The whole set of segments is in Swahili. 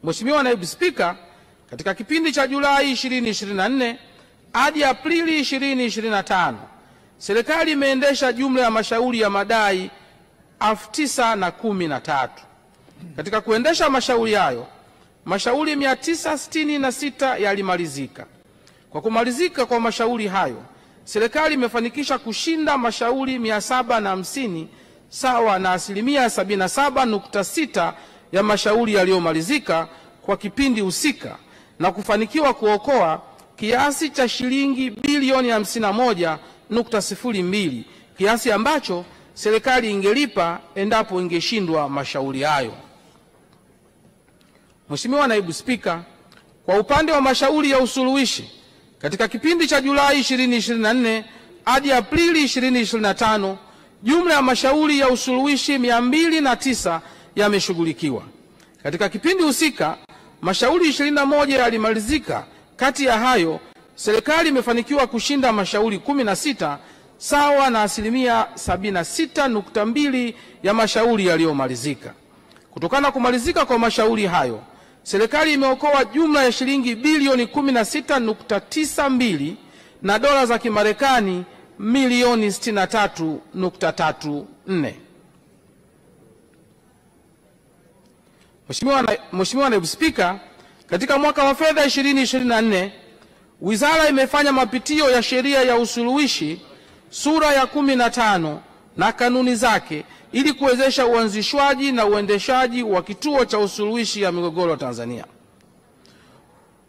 Mheshimiwa Naibu Spika, katika kipindi cha Julai 2024 hadi Aprili 2025, serikali imeendesha jumla ya mashauri ya madai 9,013. Katika kuendesha mashauri hayo, mashauri 966 yalimalizika. Kwa kumalizika kwa mashauri hayo, serikali imefanikisha kushinda mashauri 750 sawa na asilimia 77.6 ya mashauri yaliyomalizika kwa kipindi husika na kufanikiwa kuokoa kiasi cha shilingi bilioni 51.02, kiasi ambacho serikali ingelipa endapo ingeshindwa mashauri hayo. Mheshimiwa Naibu Spika, kwa upande wa mashauri ya usuluhishi, katika kipindi cha Julai 2024 hadi Aprili 2025, jumla ya mashauri ya usuluhishi 209 yameshughulikiwa. Katika kipindi husika, mashauri 21 yalimalizika. Kati ya hayo, serikali imefanikiwa kushinda mashauri 16 sawa na asilimia 76.2 ya mashauri yaliyomalizika. Kutokana na kumalizika kwa mashauri hayo, serikali imeokoa jumla ya shilingi bilioni 16.92 na dola za Kimarekani milioni 63.34. Mheshimiwa Naibu Spika, katika mwaka wa fedha 2024, Wizara imefanya mapitio ya sheria ya usuluhishi sura ya 15 na kanuni zake ili kuwezesha uanzishwaji na uendeshaji wa kituo cha usuluhishi ya migogoro Tanzania.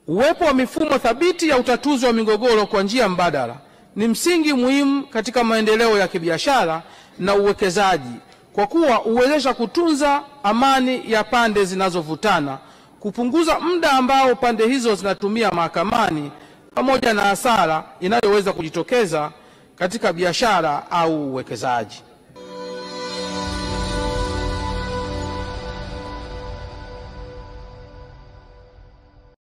Uwepo wa mifumo thabiti ya utatuzi wa migogoro kwa njia mbadala ni msingi muhimu katika maendeleo ya kibiashara na uwekezaji, kwa kuwa huwezesha kutunza amani ya pande zinazovutana, kupunguza muda ambao pande hizo zinatumia mahakamani, pamoja na hasara inayoweza kujitokeza katika biashara au uwekezaji.